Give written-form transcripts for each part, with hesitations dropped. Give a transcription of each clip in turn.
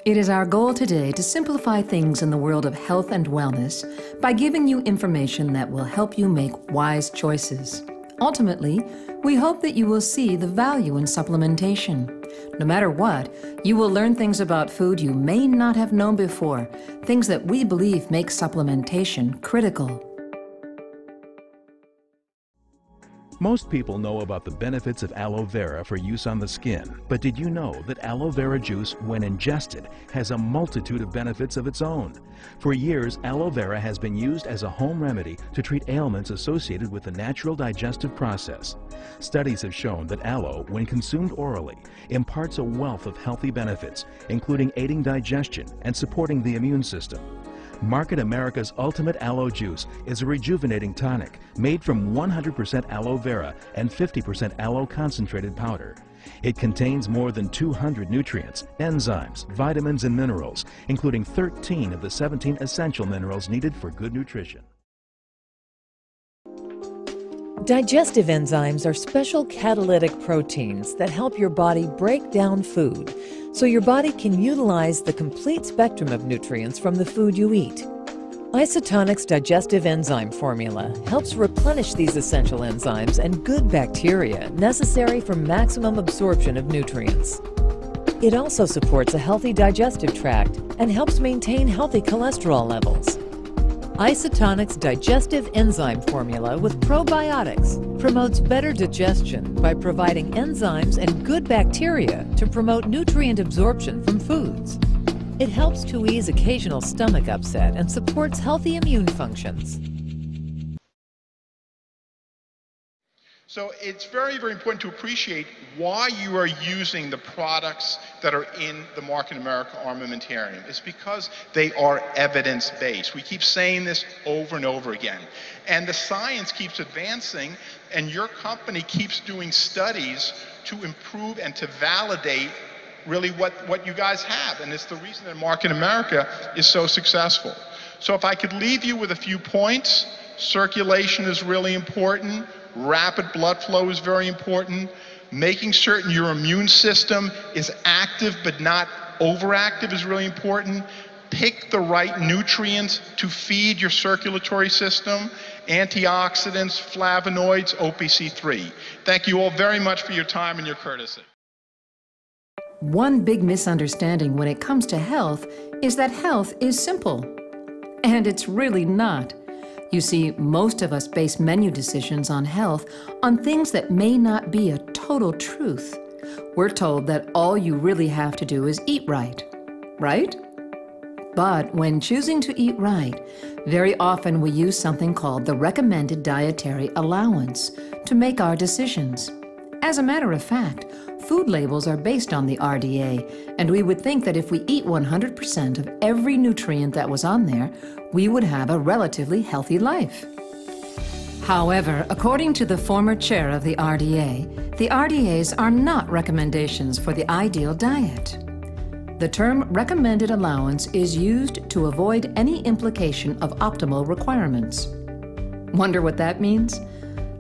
It is our goal today to simplify things in the world of health and wellness by giving you information that will help you make wise choices. Ultimately, we hope that you will see the value in supplementation. No matter what, you will learn things about food you may not have known before, things that we believe make supplementation critical. Most people know about the benefits of aloe vera for use on the skin, but did you know that aloe vera juice, when ingested, has a multitude of benefits of its own? For years, aloe vera has been used as a home remedy to treat ailments associated with the natural digestive process. Studies have shown that aloe, when consumed orally, imparts a wealth of healthy benefits, including aiding digestion and supporting the immune system. Market America's Ultimate Aloe Juice is a rejuvenating tonic made from 100% aloe vera and 50% aloe concentrated powder. It contains more than 200 nutrients, enzymes, vitamins, and minerals, including 13 of the 17 essential minerals needed for good nutrition. Digestive enzymes are special catalytic proteins that help your body break down food so your body can utilize the complete spectrum of nutrients from the food you eat. Isotonic's digestive enzyme formula helps replenish these essential enzymes and good bacteria necessary for maximum absorption of nutrients. It also supports a healthy digestive tract and helps maintain healthy cholesterol levels. Isotonic's digestive enzyme formula with probiotics promotes better digestion by providing enzymes and good bacteria to promote nutrient absorption from foods. It helps to ease occasional stomach upset and supports healthy immune functions. So it's very, very important to appreciate why you are using the products that are in the Market America armamentarium. It's because they are evidence-based. We keep saying this over and over again. And the science keeps advancing, and your company keeps doing studies to improve and to validate really what you guys have. And it's the reason that Market America is so successful. So if I could leave you with a few points, circulation is really important. Rapid blood flow is very important. Making certain your immune system is active but not overactive is really important. Pick the right nutrients to feed your circulatory system. Antioxidants, flavonoids, OPC3. Thank you all very much for your time and your courtesy. One big misunderstanding when it comes to health is that health is simple. And it's really not. You see, most of us base menu decisions on health on things that may not be a total truth. We're told that all you really have to do is eat right, right? But when choosing to eat right, very often we use something called the recommended dietary allowance to make our decisions. As a matter of fact, food labels are based on the RDA, and we would think that if we eat 100% of every nutrient that was on there, we would have a relatively healthy life. However, according to the former chair of the RDAs are not recommendations for the ideal diet. The term recommended allowance is used to avoid any implication of optimal requirements. Wonder what that means?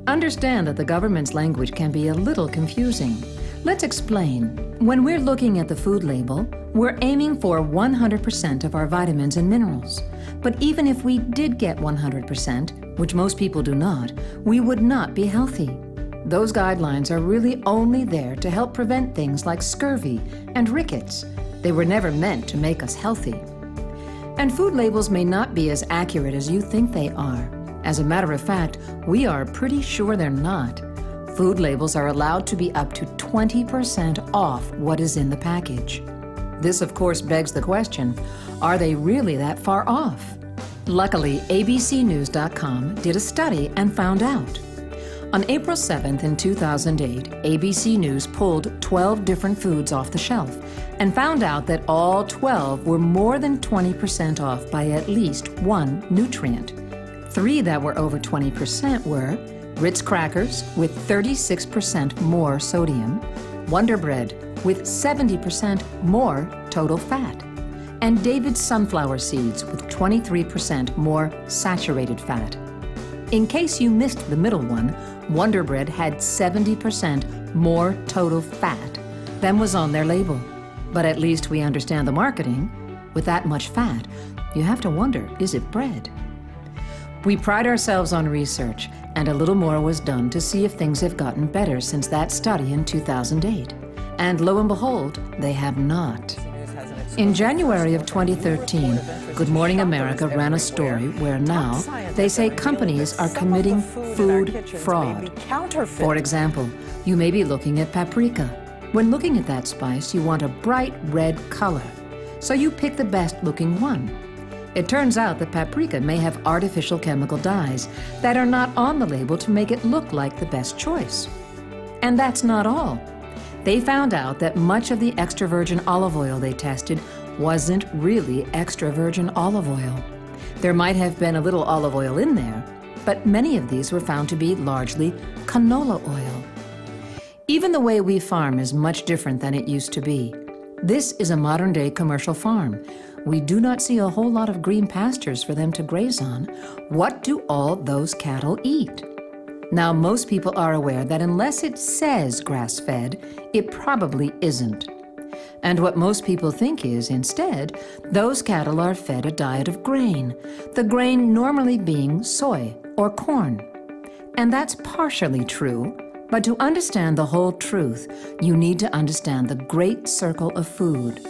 Understand that the government's language can be a little confusing. Let's explain. When we're looking at the food label, we're aiming for 100% of our vitamins and minerals. But even if we did get 100%, which most people do not, we would not be healthy. Those guidelines are really only there to help prevent things like scurvy and rickets. They were never meant to make us healthy. And food labels may not be as accurate as you think they are. As a matter of fact, we are pretty sure they're not. Food labels are allowed to be up to 20% off what is in the package. This, of course, begs the question, are they really that far off? Luckily, abcnews.com did a study and found out. On April 7th in 2008, ABC News pulled 12 different foods off the shelf and found out that all 12 were more than 20% off by at least one nutrient. 3 that were over 20% were Ritz crackers with 36% more sodium, Wonder Bread with 70% more total fat, and David's sunflower seeds with 23% more saturated fat. In case you missed the middle one, Wonder Bread had 70% more total fat than was on their label. But at least we understand the marketing. With that much fat, you have to wonder, is it bread? We pride ourselves on research, and a little more was done to see if things have gotten better since that study in 2008. And lo and behold, they have not. In January of 2013, Good Morning America ran a story where now they say companies are committing food fraud. For example, you may be looking at paprika. When looking at that spice, you want a bright red color, so you pick the best looking one. It turns out that paprika may have artificial chemical dyes that are not on the label to make it look like the best choice. And that's not all. They found out that much of the extra virgin olive oil they tested wasn't really extra virgin olive oil. There might have been a little olive oil in there, but many of these were found to be largely canola oil. Even the way we farm is much different than it used to be. This is a modern-day commercial farm. We do not see a whole lot of green pastures for them to graze on. What do all those cattle eat? Now, most people are aware that unless it says grass-fed, it probably isn't. And what most people think is, instead, those cattle are fed a diet of grain, the grain normally being soy or corn. And that's partially true, but to understand the whole truth, you need to understand the great circle of food.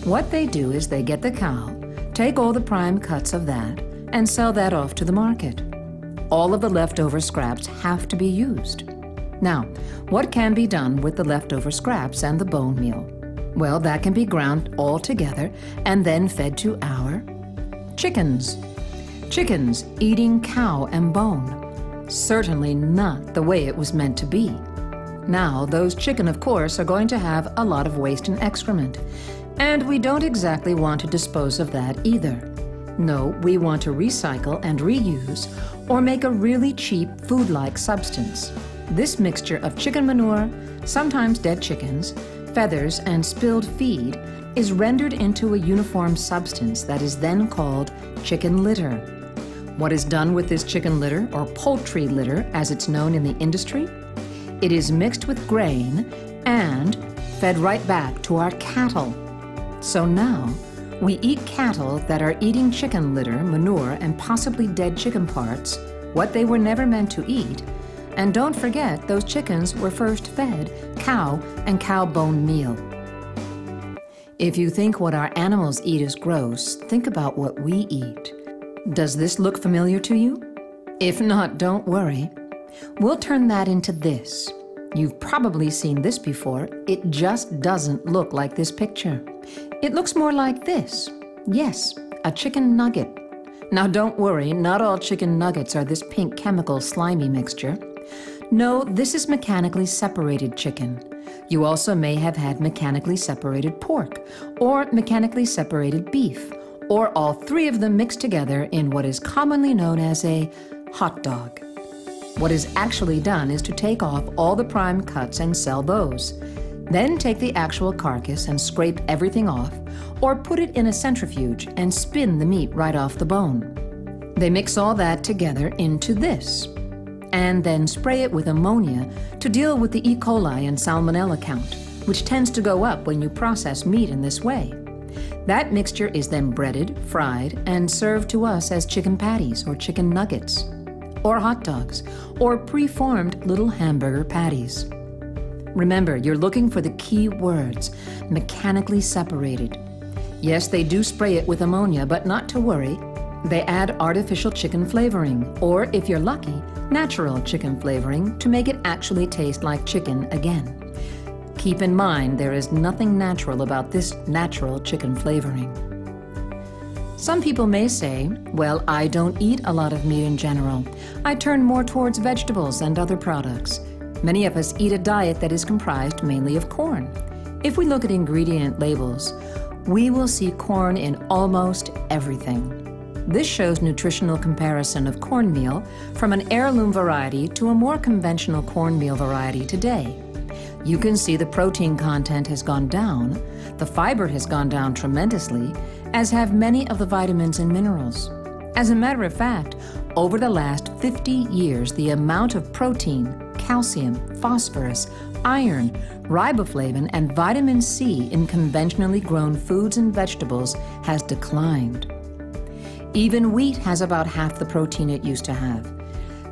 What they do is they get the cow, take all the prime cuts of that, and sell that off to the market. All of the leftover scraps have to be used. Now, what can be done with the leftover scraps and the bone meal? Well, that can be ground all together and then fed to our chickens. Chickens eating cow and bone. Certainly not the way it was meant to be. Now, those chicken, of course, are going to have a lot of waste and excrement. And we don't exactly want to dispose of that either. No, we want to recycle and reuse or make a really cheap food-like substance. This mixture of chicken manure, sometimes dead chickens, feathers, and spilled feed is rendered into a uniform substance that is then called chicken litter. What is done with this chicken litter, or poultry litter as it's known in the industry? It is mixed with grain and fed right back to our cattle. So now, we eat cattle that are eating chicken litter, manure, and possibly dead chicken parts, what they were never meant to eat. And don't forget, those chickens were first fed cow and cow bone meal. If you think what our animals eat is gross, think about what we eat. Does this look familiar to you? If not, don't worry. We'll turn that into this. You've probably seen this before. It just doesn't look like this picture. It looks more like this. Yes, a chicken nugget. Now don't worry, not all chicken nuggets are this pink chemical slimy mixture. No, this is mechanically separated chicken. You also may have had mechanically separated pork, or mechanically separated beef, or all three of them mixed together in what is commonly known as a hot dog. What is actually done is to take off all the prime cuts and sell those. Then take the actual carcass and scrape everything off, or put it in a centrifuge and spin the meat right off the bone. They mix all that together into this, and then spray it with ammonia to deal with the E. coli and salmonella count, which tends to go up when you process meat in this way. That mixture is then breaded, fried, and served to us as chicken patties or chicken nuggets, or hot dogs, or pre-formed little hamburger patties. Remember, you're looking for the key words, mechanically separated. Yes, they do spray it with ammonia, but not to worry. They add artificial chicken flavoring, or if you're lucky, natural chicken flavoring to make it actually taste like chicken again. Keep in mind, there is nothing natural about this natural chicken flavoring. Some people may say, well, I don't eat a lot of meat in general. I turn more towards vegetables and other products. Many of us eat a diet that is comprised mainly of corn. If we look at ingredient labels, we will see corn in almost everything. This shows nutritional comparison of cornmeal from an heirloom variety to a more conventional cornmeal variety today. You can see the protein content has gone down, the fiber has gone down tremendously, as have many of the vitamins and minerals. As a matter of fact, over the last 50 years, the amount of protein, calcium, phosphorus, iron, riboflavin, and vitamin C in conventionally grown foods and vegetables has declined. Even wheat has about half the protein it used to have.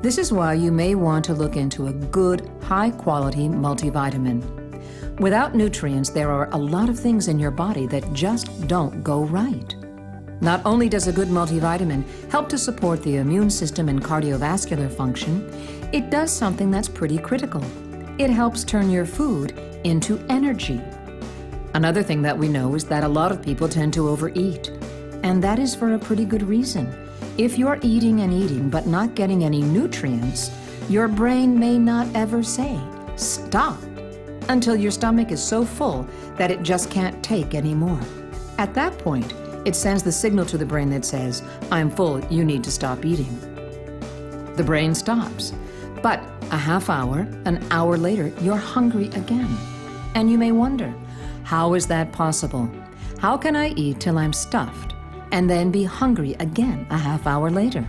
This is why you may want to look into a good, high-quality multivitamin. Without nutrients, there are a lot of things in your body that just don't go right. Not only does a good multivitamin help to support the immune system and cardiovascular function, it does something that's pretty critical. It helps turn your food into energy. Another thing that we know is that a lot of people tend to overeat, and that is for a pretty good reason. If you're eating and eating but not getting any nutrients, your brain may not ever say, "Stop," until your stomach is so full that it just can't take any more. At that point, it sends the signal to the brain that says, "I'm full, you need to stop eating." The brain stops, but a half hour, an hour later, you're hungry again. And you may wonder, how is that possible? How can I eat till I'm stuffed and then be hungry again a half hour later?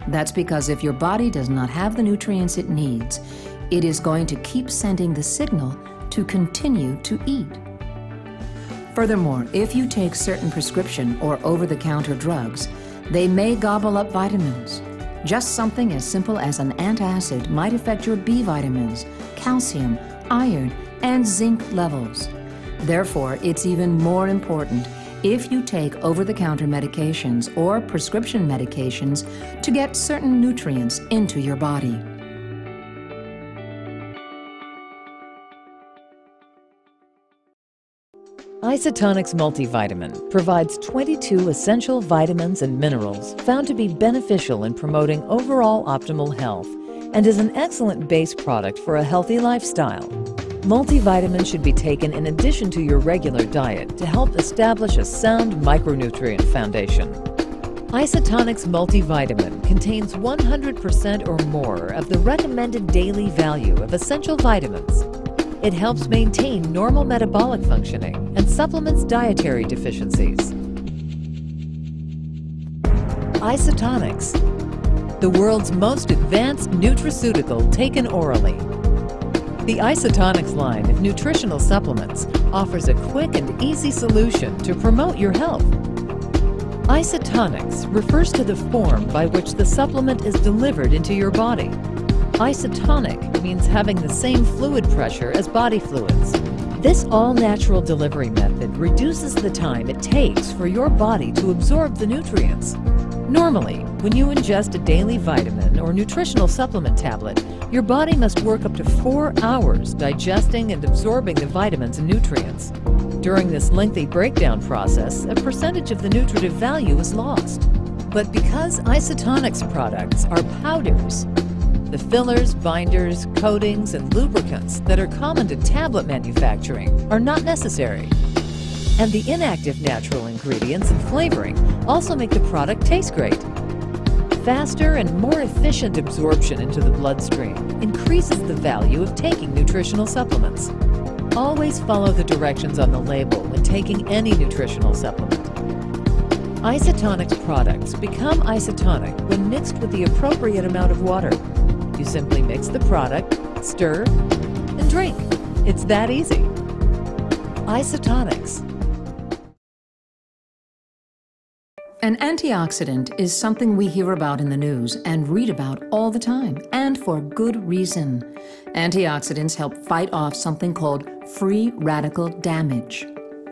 That's because if your body does not have the nutrients it needs, it is going to keep sending the signal to continue to eat. Furthermore, if you take certain prescription or over-the-counter drugs, they may gobble up vitamins. Just something as simple as an antacid might affect your B vitamins, calcium, iron, and zinc levels. Therefore, it's even more important if you take over-the-counter medications or prescription medications to get certain nutrients into your body. Isotonics Multivitamin provides 22 essential vitamins and minerals found to be beneficial in promoting overall optimal health and is an excellent base product for a healthy lifestyle. Multivitamins should be taken in addition to your regular diet to help establish a sound micronutrient foundation. Isotonics Multivitamin contains 100% or more of the recommended daily value of essential vitamins. It helps maintain normal metabolic functioning and supplements dietary deficiencies. Isotonics, the world's most advanced nutraceutical taken orally. The Isotonics line of nutritional supplements offers a quick and easy solution to promote your health. Isotonics refers to the form by which the supplement is delivered into your body. Isotonic means having the same fluid pressure as body fluids. This all-natural delivery method reduces the time it takes for your body to absorb the nutrients. Normally, when you ingest a daily vitamin or nutritional supplement tablet, your body must work up to 4 hours digesting and absorbing the vitamins and nutrients. During this lengthy breakdown process, a percentage of the nutritive value is lost. But because Isotonics products are powders, the fillers, binders, coatings, and lubricants that are common to tablet manufacturing are not necessary. And the inactive natural ingredients and flavoring also make the product taste great. Faster and more efficient absorption into the bloodstream increases the value of taking nutritional supplements. Always follow the directions on the label when taking any nutritional supplement. Isotonics products become isotonic when mixed with the appropriate amount of water. You simply mix the product, stir, and drink. It's that easy. Isotonics. An antioxidant is something we hear about in the news and read about all the time, and for good reason. Antioxidants help fight off something called free radical damage.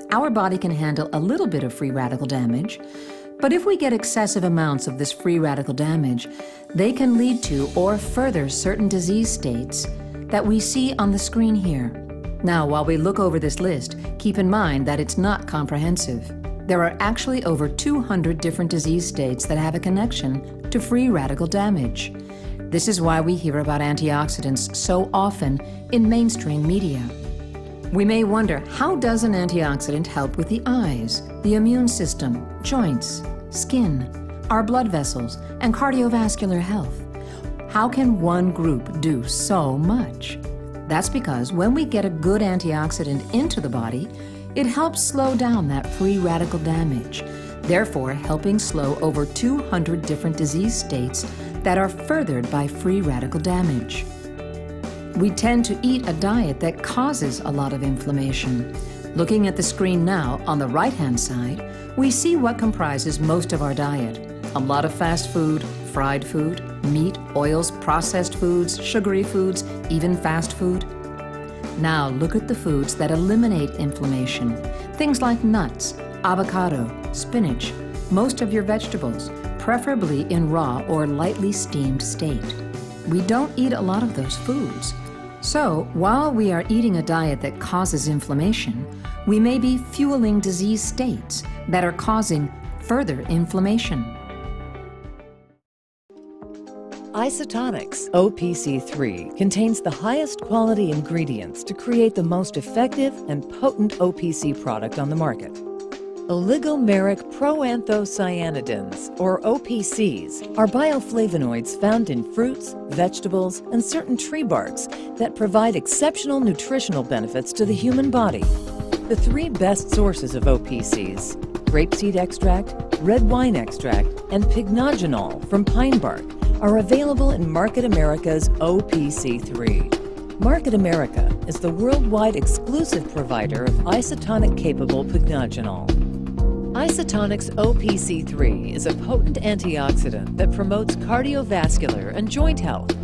Our body can handle a little bit of free radical damage, but if we get excessive amounts of this free radical damage, they can lead to or further certain disease states that we see on the screen here. Now, while we look over this list, keep in mind that it's not comprehensive. There are actually over 200 different disease states that have a connection to free radical damage. This is why we hear about antioxidants so often in mainstream media. We may wonder, how does an antioxidant help with the eyes, the immune system, joints, skin, our blood vessels, and cardiovascular health? How can one group do so much? That's because when we get a good antioxidant into the body, it helps slow down that free radical damage, therefore helping slow over 200 different disease states that are furthered by free radical damage. We tend to eat a diet that causes a lot of inflammation. Looking at the screen now, on the right-hand side, we see what comprises most of our diet. A lot of fast food, fried food, meat, oils, processed foods, sugary foods, even fast food. Now look at the foods that eliminate inflammation. Things like nuts, avocado, spinach, most of your vegetables, preferably in raw or lightly steamed state. We don't eat a lot of those foods. So, while we are eating a diet that causes inflammation, we may be fueling disease states that are causing further inflammation. Isotonics OPC3 contains the highest quality ingredients to create the most effective and potent OPC product on the market. Oligomeric proanthocyanidins, or OPCs, are bioflavonoids found in fruits, vegetables, and certain tree barks that provide exceptional nutritional benefits to the human body. The three best sources of OPCs, grapeseed extract, red wine extract, and pycnogenol from pine bark, are available in Market America's OPC3. Market America is the worldwide exclusive provider of isotonic-capable pycnogenol. Isotonics OPC3 is a potent antioxidant that promotes cardiovascular and joint health.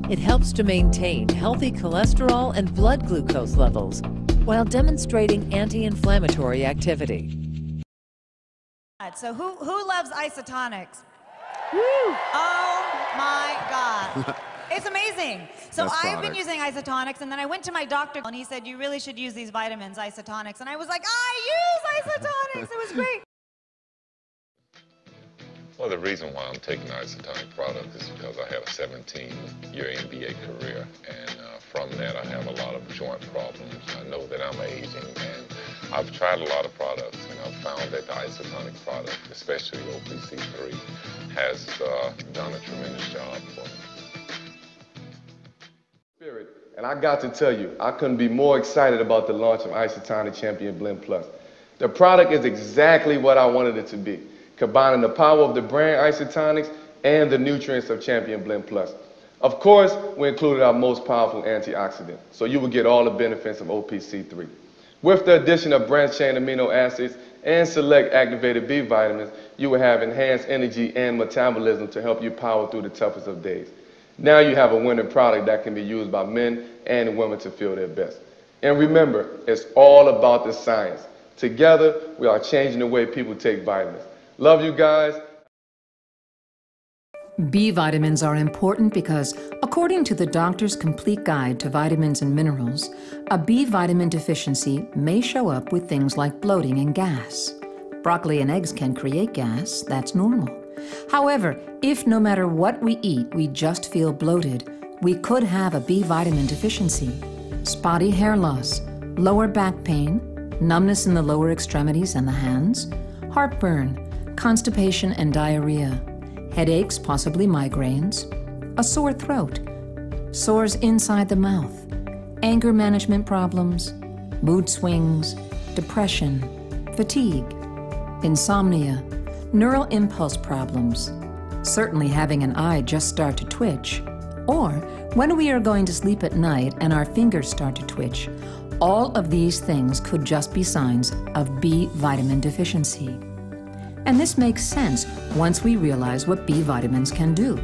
It helps to maintain healthy cholesterol and blood glucose levels while demonstrating anti-inflammatory activity. So who loves Isotonics? Woo! Oh my God. It's amazing. So I've been using Isotonics, and then I went to my doctor, and he said, you really should use these vitamins, Isotonics. And I was like, I use Isotonics. It was great. Well, the reason why I'm taking the Isotonic product is because I had a 17-year NBA career, and from that I have a lot of joint problems. I know that I'm aging, and I've tried a lot of products, and I've found that the Isotonic product, especially OPC3, has done a tremendous job for me. And I got to tell you, I couldn't be more excited about the launch of Isotonic Champion Blend Plus. The product is exactly what I wanted it to be, combining the power of the brand Isotonics and the nutrients of Champion Blend Plus. Of course, we included our most powerful antioxidant, so you will get all the benefits of OPC3. With the addition of branched-chain amino acids and select activated B vitamins, you will have enhanced energy and metabolism to help you power through the toughest of days. Now you have a winning product that can be used by men and women to feel their best. And remember, it's all about the science. Together, we are changing the way people take vitamins. Love you guys. B vitamins are important because, according to the Doctor's Complete Guide to Vitamins and Minerals, a B vitamin deficiency may show up with things like bloating and gas. Broccoli and eggs can create gas, that's normal. However, if no matter what we eat, we just feel bloated, we could have a B vitamin deficiency. Spotty hair loss, lower back pain, numbness in the lower extremities and the hands, heartburn, constipation and diarrhea, headaches, possibly migraines, a sore throat, sores inside the mouth, anger management problems, mood swings, depression, fatigue, insomnia, neural impulse problems, certainly having an eye just start to twitch, or when we are going to sleep at night and our fingers start to twitch. All of these things could just be signs of B vitamin deficiency. And this makes sense once we realize what B vitamins can do.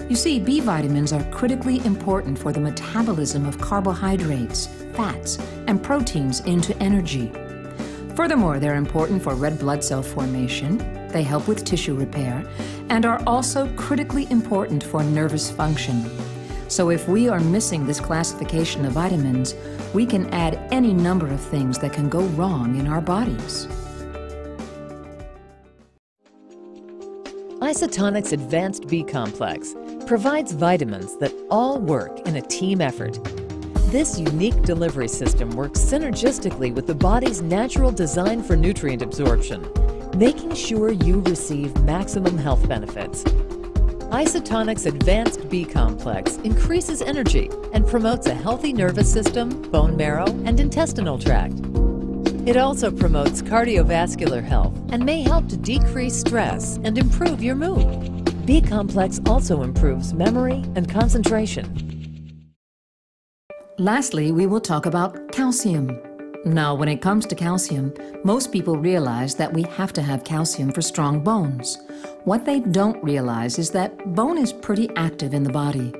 You see, B vitamins are critically important for the metabolism of carbohydrates, fats, and proteins into energy. Furthermore, they're important for red blood cell formation, they help with tissue repair, and are also critically important for nervous function. So if we are missing this classification of vitamins, we can add any number of things that can go wrong in our bodies. Isotonic's Advanced B Complex provides vitamins that all work in a team effort. This unique delivery system works synergistically with the body's natural design for nutrient absorption, making sure you receive maximum health benefits. Isotonic's Advanced B Complex increases energy and promotes a healthy nervous system, bone marrow, and intestinal tract. It also promotes cardiovascular health and may help to decrease stress and improve your mood. B Complex also improves memory and concentration. Lastly, we will talk about calcium. Now, when it comes to calcium, most people realize that we have to have calcium for strong bones. What they don't realize is that bone is pretty active in the body.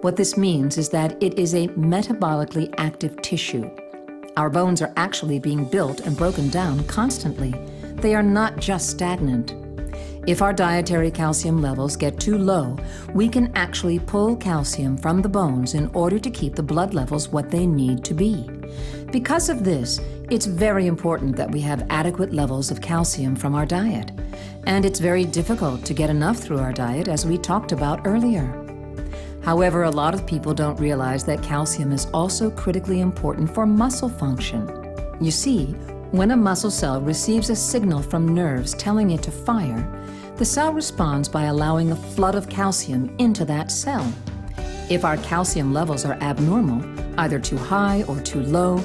What this means is that it is a metabolically active tissue. Our bones are actually being built and broken down constantly. They are not just stagnant. If our dietary calcium levels get too low, we can actually pull calcium from the bones in order to keep the blood levels what they need to be. Because of this, it's very important that we have adequate levels of calcium from our diet. And it's very difficult to get enough through our diet, as we talked about earlier. However, a lot of people don't realize that calcium is also critically important for muscle function. You see, when a muscle cell receives a signal from nerves telling it to fire, the cell responds by allowing a flood of calcium into that cell. If our calcium levels are abnormal, either too high or too low,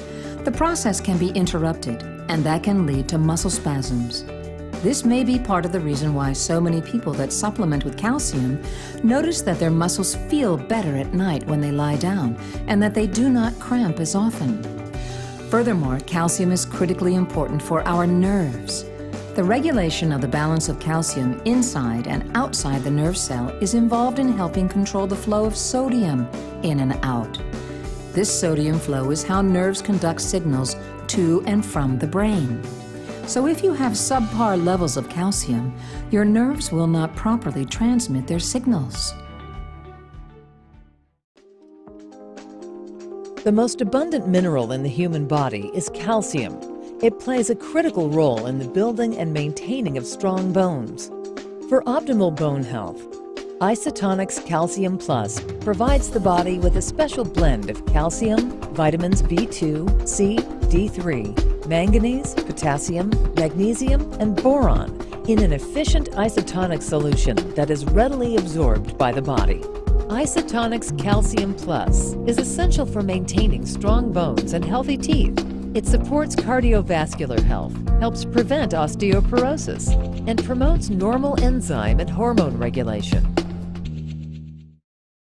the process can be interrupted, and that can lead to muscle spasms. This may be part of the reason why so many people that supplement with calcium notice that their muscles feel better at night when they lie down, and that they do not cramp as often. Furthermore, calcium is critically important for our nerves. The regulation of the balance of calcium inside and outside the nerve cell is involved in helping control the flow of sodium in and out. This sodium flow is how nerves conduct signals to and from the brain. So if you have subpar levels of calcium, your nerves will not properly transmit their signals. The most abundant mineral in the human body is calcium. It plays a critical role in the building and maintaining of strong bones. For optimal bone health, Isotonics Calcium Plus provides the body with a special blend of calcium, vitamins B2, C, D3, manganese, potassium, magnesium, and boron in an efficient isotonic solution that is readily absorbed by the body. Isotonics Calcium Plus is essential for maintaining strong bones and healthy teeth. It supports cardiovascular health, helps prevent osteoporosis, and promotes normal enzyme and hormone regulation.